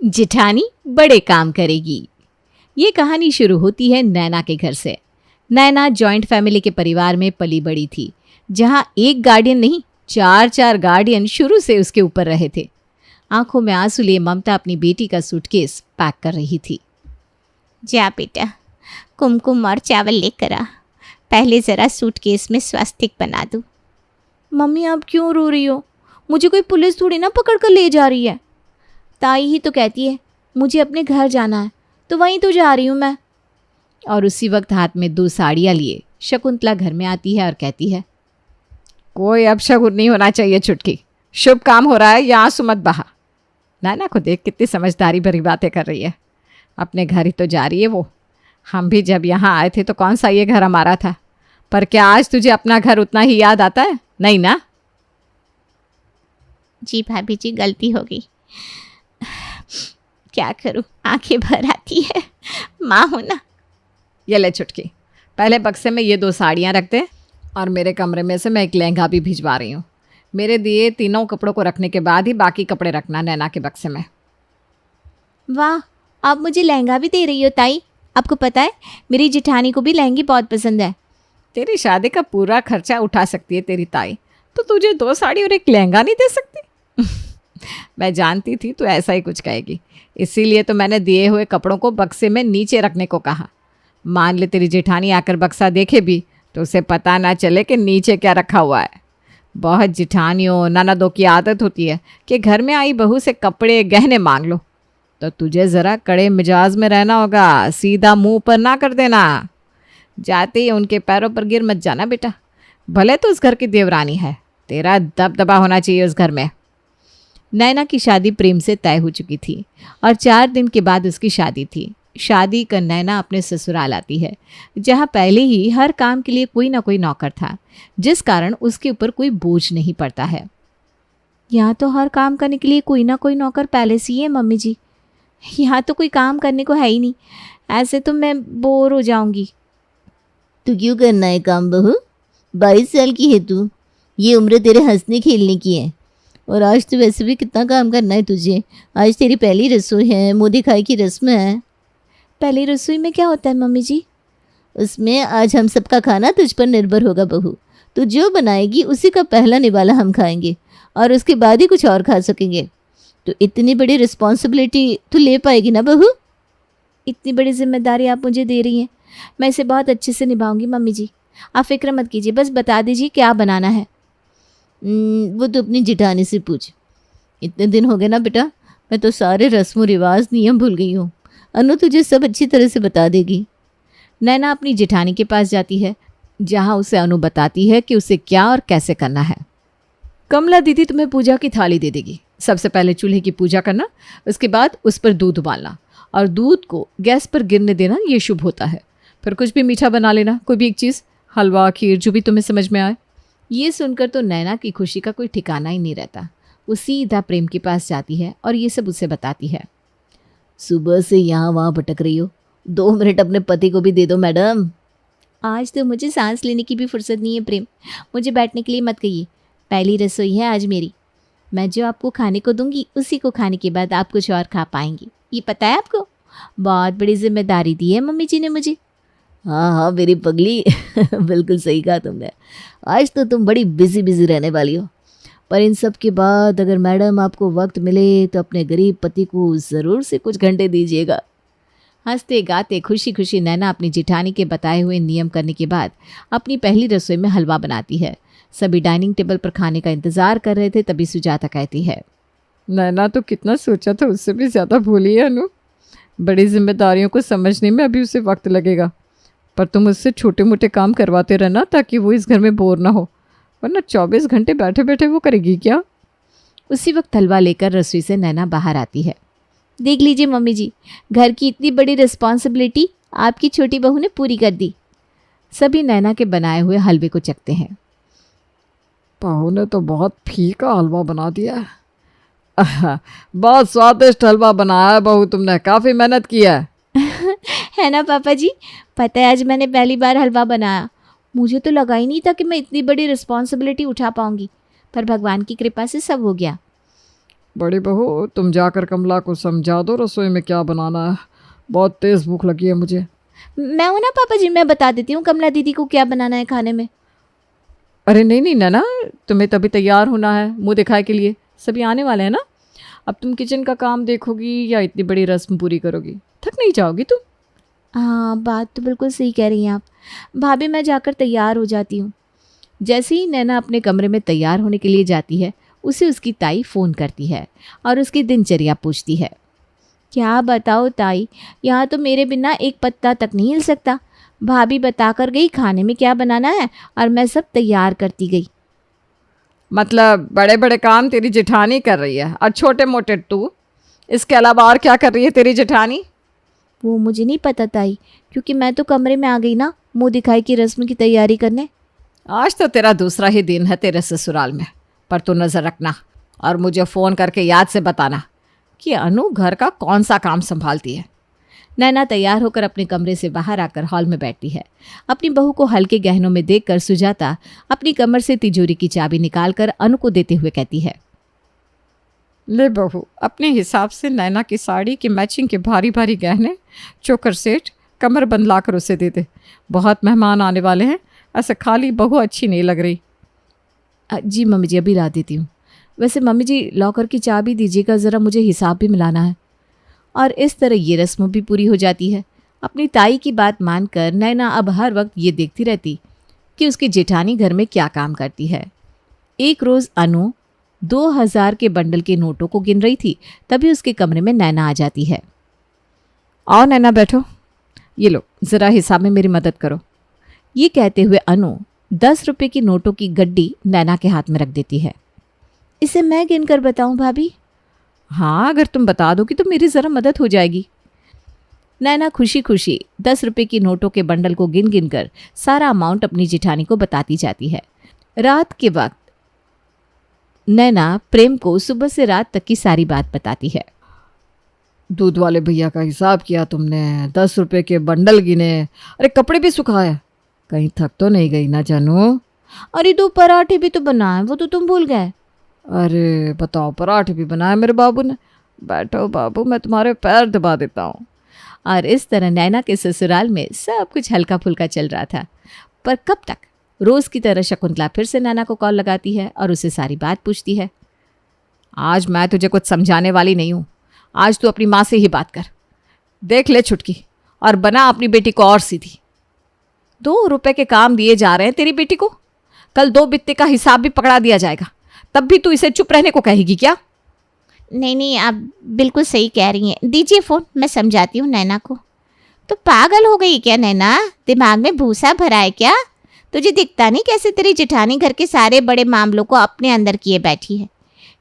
जिठानी बड़े काम करेगी। ये कहानी शुरू होती है नैना के घर से। नैना जॉइंट फैमिली के परिवार में पली बड़ी थी, जहाँ एक गार्डियन नहीं 4-4 गार्डियन शुरू से उसके ऊपर रहे थे। आंखों में आंसू लिए ममता अपनी बेटी का सूटकेस पैक कर रही थी। जा बेटा, कुमकुम और चावल लेकर आ। पहले ज़रा सूटकेस में स्वास्तिक बना दूँ। मम्मी आप क्यों रो रही हो? मुझे कोई पुलिस थोड़ी ना पकड़ कर ले जा रही है। ताई ही तो कहती है मुझे अपने घर जाना है, तो वहीं तो जा रही हूँ मैं। और उसी वक्त हाथ में 2 साड़ियाँ लिए शकुंतला घर में आती है और कहती है, कोई अपशगुन नहीं होना चाहिए छुटकी, शुभ काम हो रहा है, यहाँ सुमत बहा। नैना को देख कितनी समझदारी भरी बातें कर रही है। अपने घर ही तो जा रही है वो। हम भी जब यहाँ आए थे तो कौन सा ये घर हमारा था, पर क्या आज तुझे अपना घर उतना ही याद आता है? नहीं ना? जी भाभी जी, गलती हो गई। क्या करूं, आंखें भर आती है, माँ हूं ना। ये ले छुटकी, पहले बक्से में ये 2 साड़ियाँ रख दे और मेरे कमरे में से मैं एक लहंगा भी भिजवा रही हूँ। मेरे दिए तीनों कपड़ों को रखने के बाद ही बाकी कपड़े रखना नैना के बक्से में। वाह, आप मुझे लहंगा भी दे रही हो ताई। आपको पता है मेरी जिठानी को भी लहंगी बहुत पसंद है। तेरी शादी का पूरा खर्चा उठा सकती है तेरी ताई, तो तुझे 2 साड़ी और एक लहंगा नहीं दे सकती? मैं जानती थी तू ऐसा ही कुछ कहेगी, इसीलिए तो मैंने दिए हुए कपड़ों को बक्से में नीचे रखने को कहा। मान ले तेरी जेठानी आकर बक्सा देखे भी तो उसे पता ना चले कि नीचे क्या रखा हुआ है। बहुत जिठानियों ननदों की आदत होती है कि घर में आई बहू से कपड़े गहने मांग लो, तो तुझे ज़रा कड़े मिजाज में रहना होगा, सीधा मुंह पर ना कर देना। जाते ही उनके पैरों पर गिर मत जाना बेटा। भले तो उस घर की देवरानी है, तेरा दबदबा होना चाहिए उस घर में। नैना की शादी प्रेम से तय हो चुकी थी और 4 दिन के बाद उसकी शादी थी। शादी कर नैना अपने ससुराल आती है, जहाँ पहले ही हर काम के लिए कोई ना कोई नौकर था, जिस कारण उसके ऊपर कोई बोझ नहीं पड़ता है। यहाँ तो हर काम करने के लिए कोई ना कोई नौकर पहले से ही है मम्मी जी। यहाँ तो कोई काम करने को है ही नहीं, ऐसे तो मैं बोर हो जाऊंगी। तू क्यों करना है काम बहू? 22 साल की है तू, ये उम्र तेरे हंसने खेलने की है। और आज तो वैसे भी कितना काम करना है तुझे। आज तेरी पहली रसोई है, मुँह दिखाई की रस्म है। पहली रसोई में क्या होता है मम्मी जी? उसमें आज हम सबका खाना तुझ पर निर्भर होगा बहू। तू जो बनाएगी उसी का पहला निवाला हम खाएंगे और उसके बाद ही कुछ और खा सकेंगे। तो इतनी बड़ी रिस्पॉन्सिबिलिटी तू ले पाएगी ना बहू? इतनी बड़ी जिम्मेदारी आप मुझे दे रही हैं, मैं इसे बहुत अच्छे से निभाऊंगी मम्मी जी। आप फिक्र मत कीजिए, बस बता दीजिए क्या बनाना है। वो तो अपनी जिठानी से पूछ। इतने दिन हो गए ना बेटा, मैं तो सारे रस्मों रिवाज नियम भूल गई हूँ। अनु तुझे सब अच्छी तरह से बता देगी। नैना अपनी जिठानी के पास जाती है, जहाँ उसे अनु बताती है कि उसे क्या और कैसे करना है। कमला दीदी तुम्हें पूजा की थाली दे देगी। सबसे पहले चूल्हे की पूजा करना, उसके बाद उस पर दूध उबालना और दूध को गैस पर गिरने देना, ये शुभ होता है। फिर कुछ भी मीठा बना लेना, कोई भी एक चीज़, हलवा खीर जो भी तुम्हें समझ में आए। ये सुनकर तो नैना की खुशी का कोई ठिकाना ही नहीं रहता। वो सीधा प्रेम के पास जाती है और ये सब उसे बताती है। सुबह से यहाँ वहाँ भटक रही हो, 2 मिनट अपने पति को भी दे दो मैडम। आज तो मुझे सांस लेने की भी फुर्सत नहीं है प्रेम, मुझे बैठने के लिए मत कहिए। पहली रसोई है आज मेरी, मैं जो आपको खाने को दूंगी उसी को खाने के बाद आप कुछ और खा पाएंगी, ये पता है आपको। बहुत बड़ी जिम्मेदारी दी है मम्मी जी ने मुझे। हाँ हाँ मेरी पगली बिल्कुल सही कहा तुमने। आज तो तुम बड़ी बिजी रहने वाली हो, पर इन सब के बाद अगर मैडम आपको वक्त मिले तो अपने गरीब पति को ज़रूर से कुछ घंटे दीजिएगा। हंसते गाते खुशी खुशी नैना अपनी जिठानी के बताए हुए नियम करने के बाद अपनी पहली रसोई में हलवा बनाती है। सभी डाइनिंग टेबल पर खाने का इंतजार कर रहे थे, तभी सुजाता कहती है, नैना तो कितना सोचा था उससे भी ज़्यादा भूली है अनु। बड़ी जिम्मेदारियों को समझने में अभी उसे वक्त लगेगा, पर तुम उससे छोटे मोटे काम करवाते रहना ताकि वो इस घर में बोर ना हो, वरना 24 घंटे बैठे बैठे वो करेगी क्या? उसी वक्त हलवा लेकर रसोई से नैना बाहर आती है। देख लीजिए मम्मी जी, घर की इतनी बड़ी रिस्पॉन्सिबिलिटी आपकी छोटी बहू ने पूरी कर दी। सभी नैना के बनाए हुए हलवे को चखते हैं। बहू ने तो बहुत फीका हलवा बना दिया है। बहुत स्वादिष्ट हलवा बनाया है बहू, तुमने काफ़ी मेहनत की है। है ना पापा जी, पता है आज मैंने पहली बार हलवा बनाया। मुझे तो लगा ही नहीं था कि मैं इतनी बड़ी रिस्पॉन्सिबिलिटी उठा पाऊंगी, पर भगवान की कृपा से सब हो गया। बड़ी बहू, तुम जाकर कमला को समझा दो रसोई में क्या बनाना है, बहुत तेज़ भूख लगी है मुझे। मैं हूं ना पापा जी, मैं बता देती हूँ कमला दीदी को क्या बनाना है खाने में। अरे नहीं नहीं नैना, तुम्हें तभी तैयार होना है मुंह दिखाए के लिए, सभी आने वाले हैं ना। अब तुम किचन का काम देखोगी या इतनी बड़ी रस्म पूरी करोगी, थक नहीं जाओगी तुम? हाँ, बात तो बिल्कुल सही कह रही हैं आप। भाभी मैं जाकर तैयार हो जाती हूँ। जैसे ही नैना अपने कमरे में तैयार होने के लिए जाती है, उसे उसकी ताई फ़ोन करती है और उसकी दिनचर्या पूछती है। क्या बताओ ताई, यहाँ तो मेरे बिना एक पत्ता तक नहीं हिल सकता। भाभी बता कर गई खाने में क्या बनाना है और मैं सब तैयार करती गई। मतलब बड़े बड़े काम तेरी जेठानी कर रही है और छोटे मोटे तू, इसके अलावा और क्या कर रही है तेरी जेठानी? वो मुझे नहीं पता ताई, क्योंकि मैं तो कमरे में आ गई ना मुंह दिखाई की रस्म की तैयारी करने। आज तो तेरा दूसरा ही दिन है तेरे ससुराल में, पर तू नज़र रखना और मुझे फ़ोन करके याद से बताना कि अनु घर का कौन सा काम संभालती है। नैना तैयार होकर अपने कमरे से बाहर आकर हॉल में बैठती है। अपनी बहू को हल्के गहनों में देखकर सुजाता अपनी कमर से तिजोरी की चाबी निकालकर अनु को देते हुए कहती है, ले बहू, अपने हिसाब से नैना की साड़ी की मैचिंग के भारी भारी गहने, चोकर सेट, कमर बंद लाकर उसे दे दे। बहुत मेहमान आने वाले हैं, ऐसे खाली बहू अच्छी नहीं लग रही। जी मम्मी जी, अभी ला देती हूँ। वैसे मम्मी जी, लॉकर की चाबी दीजिएगा, ज़रा मुझे हिसाब भी मिलाना है। और इस तरह ये रस्म भी पूरी हो जाती है। अपनी ताई की बात मानकर नैना अब हर वक्त ये देखती रहती कि उसकी जेठानी घर में क्या काम करती है। एक रोज़ अनु 2000 के बंडल के नोटों को गिन रही थी, तभी उसके कमरे में नैना आ जाती है। आओ नैना बैठो, ये लो ज़रा हिसाब में मेरी मदद करो। ये कहते हुए अनु 10 रुपये की नोटों की गड्डी नैना के हाथ में रख देती है। इसे मैं गिनकर बताऊं भाभी? हाँ, अगर तुम बता दोगी तो मेरी ज़रा मदद हो जाएगी। नैना खुशी खुशी 10 रुपये की नोटों के बंडल को गिन गिन कर सारा अमाउंट अपनी जेठानी को बताती जाती है। रात के वक्त नैना प्रेम को सुबह से रात तक की सारी बात बताती है। दूध वाले भैया का हिसाब किया तुमने, 10 रुपये के बंडल गिने, अरे कपड़े भी सुखाए, कहीं थक तो नहीं गई ना जानू? अरे 2 पराठे भी तो बनाए, वो तो तुम भूल गए। अरे बताओ, पराठे भी बनाए मेरे बाबू ने? बैठो बाबू, मैं तुम्हारे पैर दबा देता हूँ। और इस तरह नैना के ससुराल में सब कुछ हल्का फुल्का चल रहा था। पर कब तक? रोज़ की तरह शकुंतला फिर से नैना को कॉल लगाती है और उसे सारी बात पूछती है। आज मैं तुझे कुछ समझाने वाली नहीं हूँ, आज तू अपनी माँ से ही बात कर। देख ले छुटकी, और बना अपनी बेटी को और सीधी। 2 रुपए के काम दिए जा रहे हैं तेरी बेटी को, कल 2 बित्ते का हिसाब भी पकड़ा दिया जाएगा, तब भी तू इसे चुप रहने को कहेगी क्या? नहीं नहीं, आप बिल्कुल सही कह रही हैं। दीजिए फ़ोन, मैं समझाती हूँ नैना को। तो पागल हो गई क्या नैना? दिमाग में भूसा भरा है क्या? तुझे दिखता नहीं कैसे तेरी जेठानी घर के सारे बड़े मामलों को अपने अंदर किए बैठी है?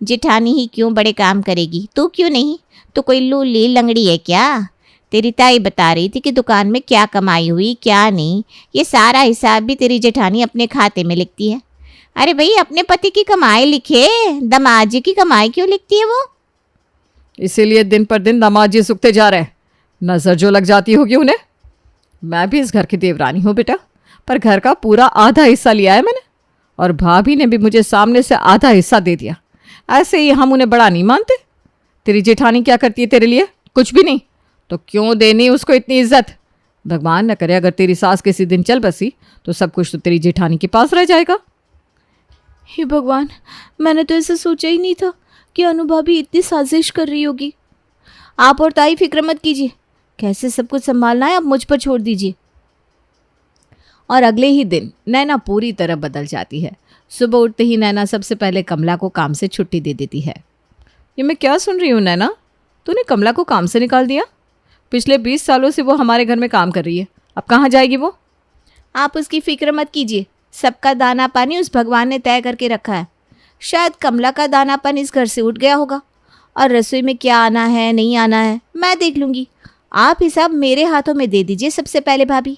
जेठानी ही क्यों बड़े काम करेगी, तू क्यों नहीं? तो कोई लूली लंगड़ी है क्या? तेरी ताई बता रही थी कि दुकान में क्या कमाई हुई क्या नहीं, ये सारा हिसाब भी तेरी जेठानी अपने खाते में लिखती है। अरे भाई, अपने पति की कमाई लिखे, दामाद जी की कमाई क्यों लिखती है वो? इसीलिए दिन पर दिन दामाद जी सूखते जा रहे हैं, नज़र जो लग जाती होगी उन्हें। मैं भी इस घर की देवरानी हूँ बेटा, पर घर का पूरा आधा हिस्सा लिया है मैंने, और भाभी ने भी मुझे सामने से आधा हिस्सा दे दिया। ऐसे ही हम उन्हें बड़ा नहीं मानते। तेरी जेठानी क्या करती है तेरे लिए? कुछ भी नहीं, तो क्यों देनी उसको इतनी इज्जत? भगवान न करे अगर तेरी सास किसी दिन चल बसी तो सब कुछ तो तेरी जेठानी के पास रह जाएगा। हे भगवान, मैंने तो ऐसा सोचा ही नहीं था कि अनु भाभी इतनी साजिश कर रही होगी। आप और ताई फिक्र मत कीजिए, कैसे सब कुछ संभालना है आप मुझ पर छोड़ दीजिए। और अगले ही दिन नैना पूरी तरह बदल जाती है। सुबह उठते ही नैना सबसे पहले कमला को काम से छुट्टी दे देती है। ये मैं क्या सुन रही हूँ नैना, तूने कमला को काम से निकाल दिया? पिछले 20 सालों से वो हमारे घर में काम कर रही है, अब कहाँ जाएगी वो? आप उसकी फिक्र मत कीजिए, सबका दाना पानी उस भगवान ने तय करके रखा है। शायद कमला का दानापन इस घर से उठ गया होगा, और रसोई में क्या आना है नहीं आना है मैं देख लूँगी। आप हिसाब मेरे हाथों में दे दीजिए सबसे पहले भाभी।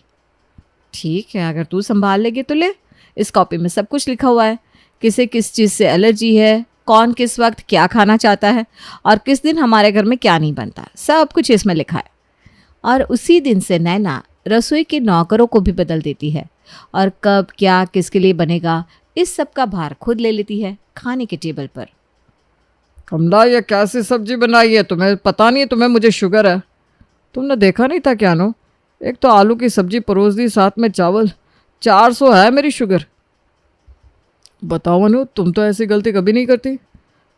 ठीक है, अगर तू संभाल लेगी तो ले। इस कॉपी में सब कुछ लिखा हुआ है, किसे किस चीज़ से एलर्जी है, कौन किस वक्त क्या खाना चाहता है, और किस दिन हमारे घर में क्या नहीं बनता, सब कुछ इसमें लिखा है। और उसी दिन से नैना रसोई के नौकरों को भी बदल देती है, और कब क्या किसके लिए बनेगा इस सब का भार खुद ले लेती है खाने के टेबल पर। कमला, ये कैसी सब्जी बनाई है? तुम्हें पता नहीं है तुम्हें मुझे शुगर है? तुमने देखा नहीं था क्या नो? एक तो आलू की सब्जी परोस दी, साथ में चावल। 400 है मेरी शुगर। बताओ अनु, तुम तो ऐसी गलती कभी नहीं करती।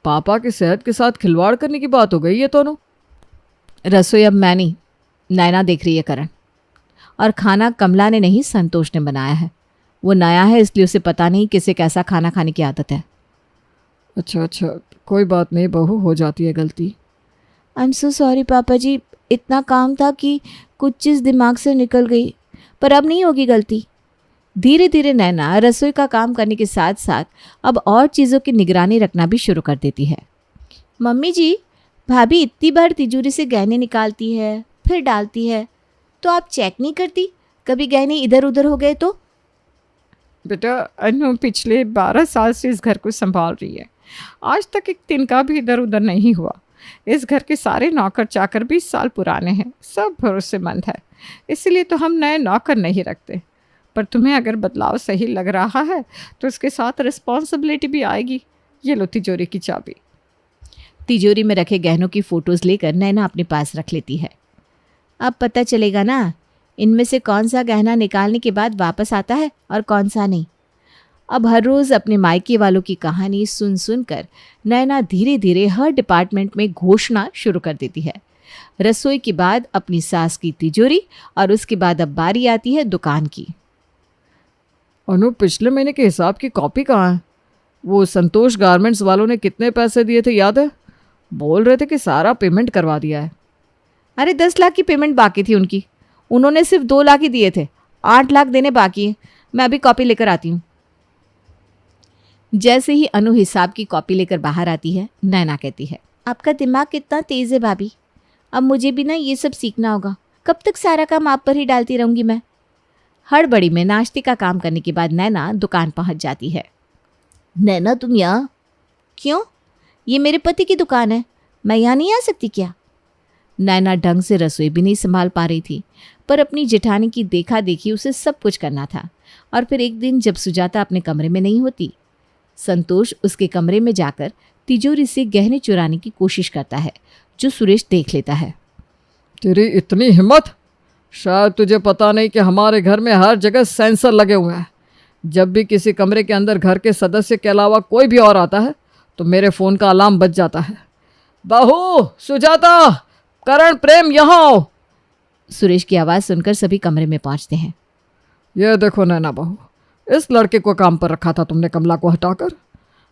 पापा की सेहत के साथ खिलवाड़ करने की बात हो गई है तो अनु। रसोई अब मैं नहीं, नैना देख रही है करण। और खाना कमला ने नहीं, संतोष ने बनाया है। वो नया है इसलिए उसे पता नहीं किसे कैसा खाना खाने की आदत है। अच्छा अच्छा, कोई बात नहीं बहू, हो जाती है गलती। आई एम सो सॉरी पापा जी, इतना काम था कि कुछ चीज़ दिमाग से निकल गई, पर अब नहीं होगी गलती। धीरे धीरे नैना रसोई का काम करने के साथ साथ अब और चीज़ों की निगरानी रखना भी शुरू कर देती है। मम्मी जी, भाभी इतनी बार तिजोरी से गहने निकालती है फिर डालती है, तो आप चेक नहीं करती कभी गहने इधर उधर हो गए तो? बेटा, अनु पिछले 12 साल से इस घर को संभाल रही है। आज तक एक तिनका भी इधर उधर नहीं हुआ। इस घर के सारे नौकर चाकर 20 साल पुराने हैं, सब भरोसेमंद है, इसलिए तो हम नए नौकर नहीं रखते। पर तुम्हें अगर बदलाव सही लग रहा है तो इसके साथ रिस्पॉन्सिबिलिटी भी आएगी। ये लो तिजोरी की चाबी। तिजोरी में रखे गहनों की फ़ोटोज़ लेकर नैना अपने पास रख लेती है। अब पता चलेगा ना इनमें से कौन सा गहना निकालने के बाद वापस आता है और कौन सा नहीं। अब हर रोज़ अपने मायके वालों की कहानी सुन सुन कर नैना धीरे धीरे हर डिपार्टमेंट में घोषणा शुरू कर देती है। रसोई के बाद अपनी सास की तिजोरी और उसके बाद अब बारी आती है दुकान की। अनु, पिछले महीने के हिसाब की कॉपी कहाँ है? वो संतोष गारमेंट्स वालों ने कितने पैसे दिए थे याद है? बोल रहे थे कि सारा पेमेंट करवा दिया है। अरे 10 लाख की पेमेंट बाकी थी उनकी, उन्होंने सिर्फ 2 लाख ही दिए थे, 8 लाख देने बाकी हैं। मैं अभी कॉपी लेकर आती हूँ। जैसे ही अनु हिसाब की कॉपी लेकर बाहर आती है, नैना कहती है, आपका दिमाग कितना तेज़ है भाभी, अब मुझे भी ना ये सब सीखना होगा। कब तक सारा काम आप पर ही डालती रहूँगी मैं? हड़बड़ी में नाश्ते का काम करने के बाद नैना दुकान पहुँच जाती है। नैना, तुम यहाँ? क्यों? ये मेरे पति की दुकान है, मैं यहाँ नहीं आ सकती क्या? नैना ढंग से रसोई भी नहीं संभाल पा रही थी, पर अपनी जेठानी की देखा देखी उसे सब कुछ करना था। और फिर एक दिन जब सुजाता अपने कमरे में नहीं होती, संतोष उसके कमरे में जाकर तिजोरी से गहने चुराने की कोशिश करता है, जो सुरेश देख लेता है। तेरी इतनी हिम्मत! शायद तुझे पता नहीं कि हमारे घर में हर जगह सेंसर लगे हुए हैं। जब भी किसी कमरे के अंदर घर के सदस्य के अलावा कोई भी और आता है तो मेरे फ़ोन का अलार्म बज जाता है। बहू, सुजाता, करण, प्रेम, यहाँ आओ। सुरेश की आवाज़ सुनकर सभी कमरे में पहुंचते हैं। ये देखो नैना बहू, इस लड़के को काम पर रखा था तुमने कमला को हटाकर।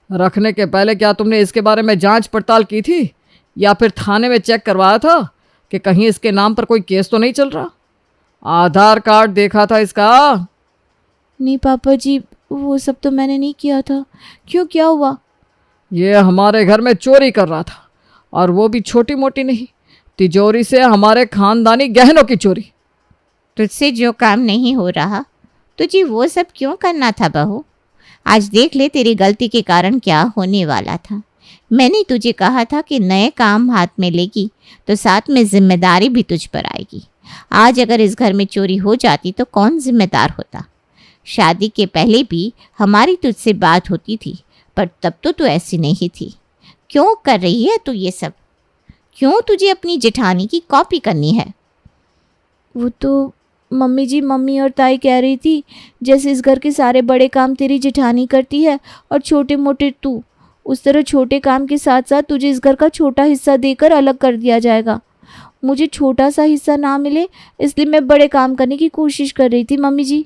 रखने के पहले क्या तुमने इसके बारे में जांच पड़ताल की थी, या फिर थाने में चेक करवाया था कि कहीं इसके नाम पर कोई केस तो नहीं चल रहा? आधार कार्ड देखा था इसका? नहीं पापा जी, वो सब तो मैंने नहीं किया था। क्यों, क्या हुआ? ये हमारे घर में चोरी कर रहा था, और वो भी छोटी मोटी नहीं, तिजोरी से हमारे खानदानी गहनों की चोरी। तुझसे जो काम नहीं हो रहा तुझे वो सब क्यों करना था बहू? आज देख ले तेरी गलती के कारण क्या होने वाला था। मैंने तुझे कहा था कि नए काम हाथ में लेगी तो साथ में जिम्मेदारी भी तुझ पर आएगी। आज अगर इस घर में चोरी हो जाती तो कौन जिम्मेदार होता? शादी के पहले भी हमारी तुझसे बात होती थी, पर तब तो तू ऐसी नहीं थी। क्यों कर रही है तू ये सब? क्यों तुझे अपनी जेठानी की कॉपी करनी है? वो तो मम्मी जी, मम्मी और ताई कह रही थी जैसे इस घर के सारे बड़े काम तेरी जेठानी करती है और छोटे मोटे तू, उस तरह छोटे काम के साथ साथ तुझे इस घर का छोटा हिस्सा देकर अलग कर दिया जाएगा। मुझे छोटा सा हिस्सा ना मिले इसलिए मैं बड़े काम करने की कोशिश कर रही थी मम्मी जी।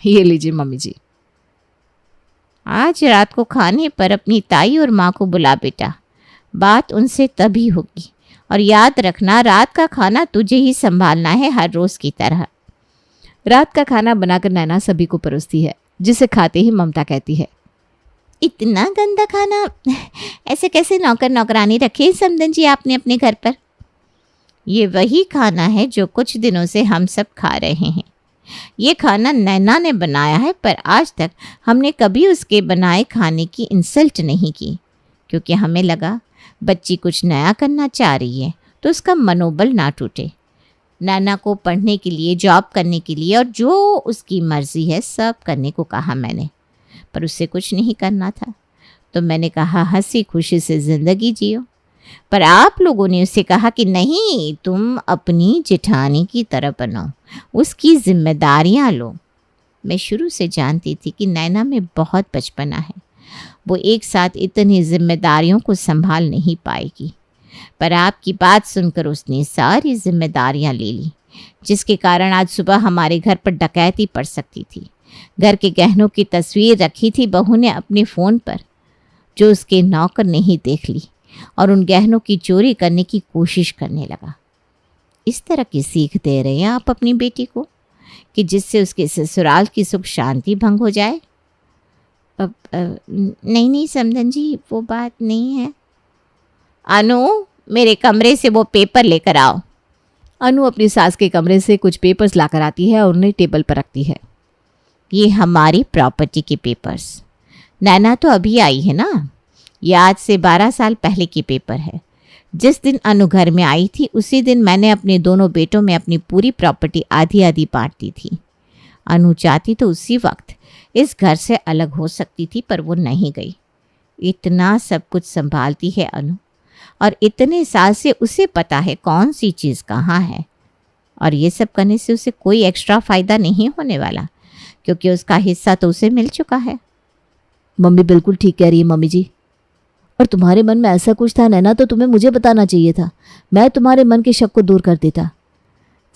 ये लीजिए मम्मी जी। आज रात को खाने पर अपनी ताई और माँ को बुला बेटा, बात उनसे तभी होगी। और याद रखना, रात का खाना तुझे ही संभालना है हर रोज़ की तरह। रात का खाना बनाकर नैना सभी को परोसती है, जिसे खाते ही ममता कहती है, इतना गंदा खाना, ऐसे कैसे नौकर नौकरानी रखे समदन जी आपने अपने घर पर? ये वही खाना है जो कुछ दिनों से हम सब खा रहे हैं। ये खाना नैना ने बनाया है, पर आज तक हमने कभी उसके बनाए खाने की इंसल्ट नहीं की, क्योंकि हमें लगा बच्ची कुछ नया करना चाह रही है तो उसका मनोबल ना टूटे। नैना को पढ़ने के लिए, जॉब करने के लिए और जो उसकी मर्जी है सब करने को कहा मैंने, पर उससे कुछ नहीं करना था। तो मैंने कहा हंसी खुशी से ज़िंदगी जियो। पर आप लोगों ने उसे कहा कि नहीं, तुम अपनी जेठानी की तरह बनो, उसकी जिम्मेदारियां लो। मैं शुरू से जानती थी कि नैना में बहुत बचपना है, वो एक साथ इतनी जिम्मेदारियों को संभाल नहीं पाएगी। पर आपकी बात सुनकर उसने सारी जिम्मेदारियां ले ली, जिसके कारण आज सुबह हमारे घर पर डकैती पड़ सकती थी। घर के गहनों की तस्वीर रखी थी बहू ने अपने फ़ोन पर, जो उसके नौकर ने ही देख ली और उन गहनों की चोरी करने की कोशिश करने लगा। इस तरह की सीख दे रहे हैं आप अपनी बेटी को कि जिससे उसके ससुराल की सुख शांति भंग हो जाए? नहीं समधन जी, वो बात नहीं है। अनु, मेरे कमरे से वो पेपर लेकर आओ। अनु अपनी सास के कमरे से कुछ पेपर्स लाकर आती है और उन्हें टेबल पर रखती है। ये हमारी प्रॉपर्टी के पेपर्स। नैना तो अभी आई है ना, ये आज से 12 साल पहले के पेपर है। जिस दिन अनु घर में आई थी उसी दिन मैंने अपने दोनों बेटों में अपनी पूरी प्रॉपर्टी आधी आधी बांट दी थी। अनु चाहती तो उसी वक्त इस घर से अलग हो सकती थी, पर वो नहीं गई। इतना सब कुछ संभालती है अनु, और इतने साल से उसे पता है कौन सी चीज़ कहाँ है। और ये सब करने से उसे कोई एक्स्ट्रा फ़ायदा नहीं होने वाला, क्योंकि उसका हिस्सा तो उसे मिल चुका है। मम्मी बिल्कुल ठीक कह रही है मम्मी जी। और तुम्हारे मन में ऐसा कुछ था नैना, तो तुम्हें मुझे बताना चाहिए था, मैं तुम्हारे मन के शक को दूर कर देता।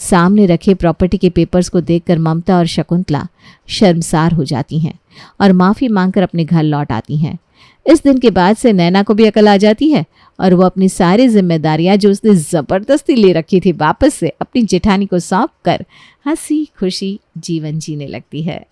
सामने रखे प्रॉपर्टी के पेपर्स को देखकर ममता और शकुंतला शर्मसार हो जाती हैं और माफ़ी मांगकर अपने घर लौट आती हैं। इस दिन के बाद से नैना को भी अकल आ जाती है और वो अपनी सारी जिम्मेदारियां जो उसने ज़बरदस्ती ले रखी थी वापस से अपनी जेठानी को सौंप कर हंसी खुशी जीवन जीने लगती है।